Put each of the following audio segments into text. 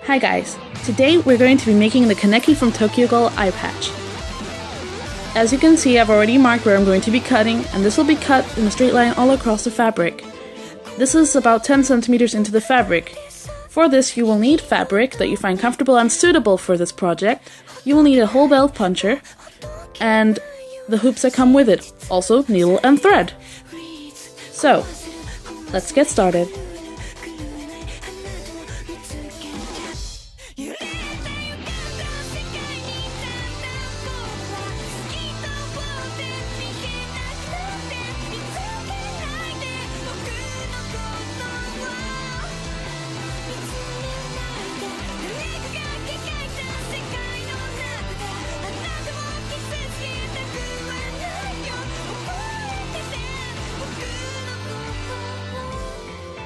Hi guys, today we're going to be making the Kaneki from Tokyo Ghoul Eyepatch. As you can see, I've already marked where I'm going to be cutting, and this will be cut in a straight line all across the fabric. This is about 10 centimeters into the fabric. For this you will need fabric that you find comfortable and suitable for this project. You will need a hole belt puncher, and the hoops that come with it, also needle and thread. So, let's get started.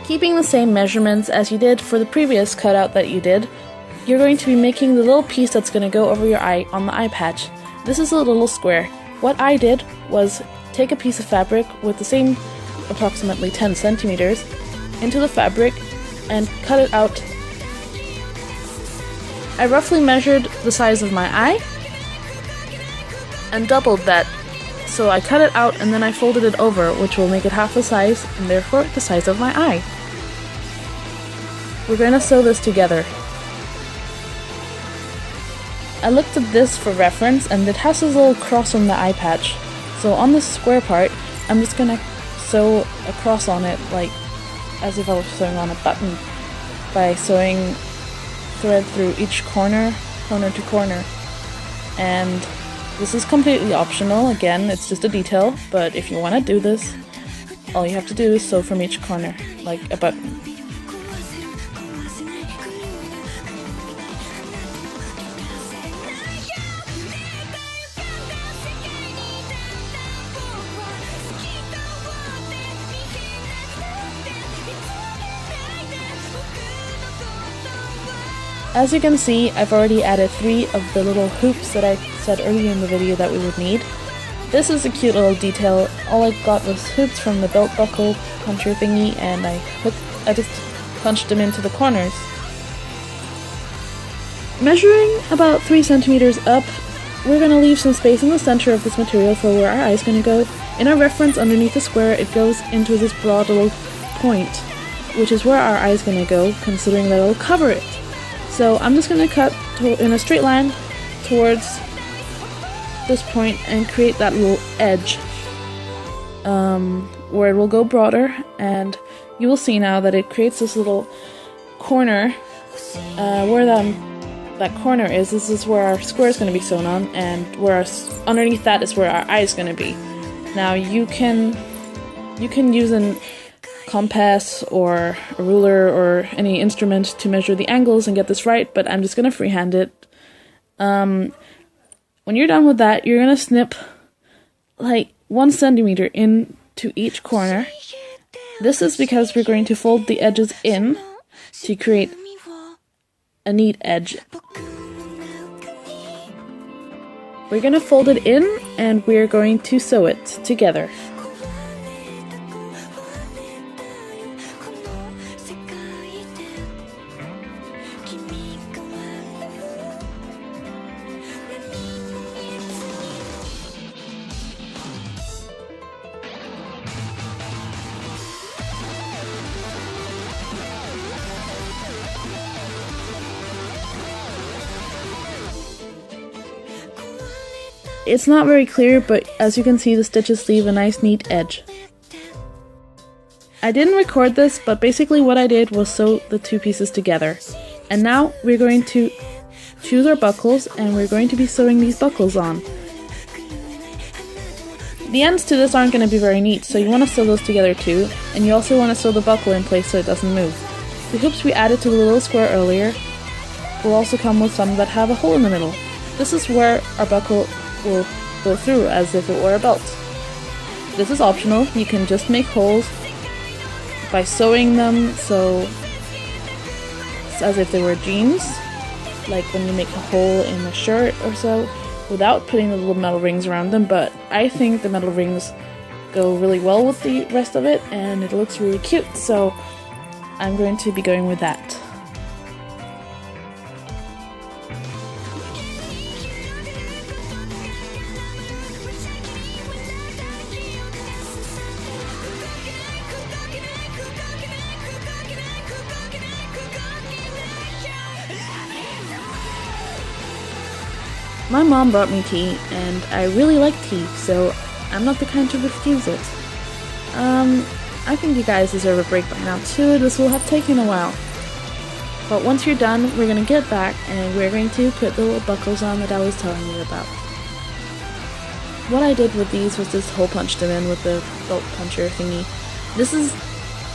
Keeping the same measurements as you did for the previous cutout that you did, you're going to be making the little piece that's going to go over your eye on the eye patch. This is a little square. What I did was take a piece of fabric with the same approximately 10 centimeters into the fabric and cut it out. I roughly measured the size of my eye and doubled that. So I cut it out and then I folded it over, which will make it half the size and therefore the size of my eye. We're going to sew this together. I looked at this for reference and it has this little cross on the eye patch. So on this square part, I'm just going to sew a cross on it, like as if I was sewing on a button, by sewing thread through each corner to corner. And this is completely optional, again, it's just a detail, but if you want to do this, all you have to do is sew from each corner, like a button. As you can see, I've already added 3 of the little hoops that I said earlier in the video that we would need. This is a cute little detail. All I got was hoops from the belt buckle puncher thingy, and I just punched them into the corners. Measuring about 3 centimeters up, we're going to leave some space in the center of this material for where our eye is going to go. In our reference underneath the square, it goes into this broad little point, which is where our eye is going to go, considering that it'll cover it. So I'm just going to cut in a straight line towards this point and create that little edge where it will go broader, and you will see now that it creates this little corner where that corner is. This is where our square is going to be sewn on, and where underneath that is where our eye is going to be. Now you can use an compass or a ruler or any instrument to measure the angles and get this right, but I'm just going to freehand it. When you're done with that, you're going to snip like 1 centimeter into each corner. This is because we're going to fold the edges in to create a neat edge. We're going to fold it in and we're going to sew it together. It's not very clear, but as you can see, the stitches leave a nice neat edge. I didn't record this, but basically what I did was sew the 2 pieces together. And now we're going to choose our buckles, and we're going to be sewing these buckles on. The ends to this aren't going to be very neat, so you want to sew those together too, and you also want to sew the buckle in place so it doesn't move. The hoops we added to the little square earlier will also come with some that have a hole in the middle. This is where our buckle will go through as if it were a belt. This is optional. You can just make holes by sewing them so it's as if they were jeans, like when you make a hole in a shirt or so, without putting the little metal rings around them. But I think the metal rings go really well with the rest of it and it looks really cute, so I'm going to be going with that. My mom brought me tea, and I really like tea, so I'm not the kind to refuse it. I think you guys deserve a break by now too. This will have taken a while. But once you're done, we're going to get back, and we're going to put the little buckles on that I was telling you about. What I did with these was just hole punched them in with the belt puncher thingy. This is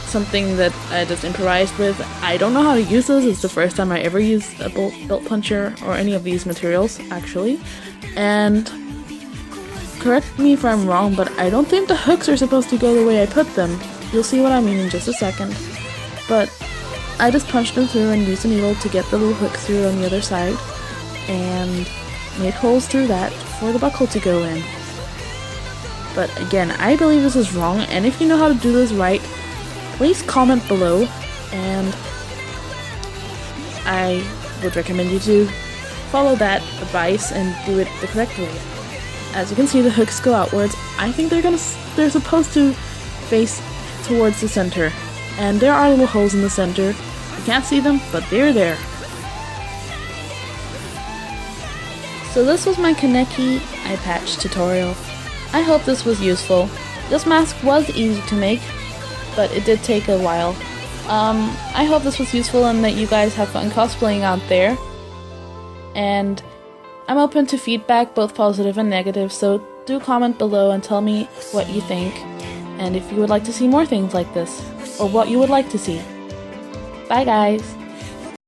something that I just improvised with. I don't know how to use this. It's the first time I ever used a belt puncher or any of these materials, actually. And correct me if I'm wrong, but I don't think the hooks are supposed to go the way I put them. You'll see what I mean in just a second. But I just punched them through and used a needle to get the little hook through on the other side, and made holes through that for the buckle to go in. But again, I believe this is wrong, and if you know how to do this right, please comment below, and I would recommend you to follow that advice and do it the correct way. As you can see, the hooks go outwards. I think they're supposed to face towards the center, and there are little holes in the center. You can't see them, but they're there. So this was my Kaneki Eyepatch tutorial. I hope this was useful. This mask was easy to make, but it did take a while. I hope this was useful and that you guys have fun cosplaying out there. And I'm open to feedback, both positive and negative, so do comment below and tell me what you think, and if you would like to see more things like this, or what you would like to see. Bye guys!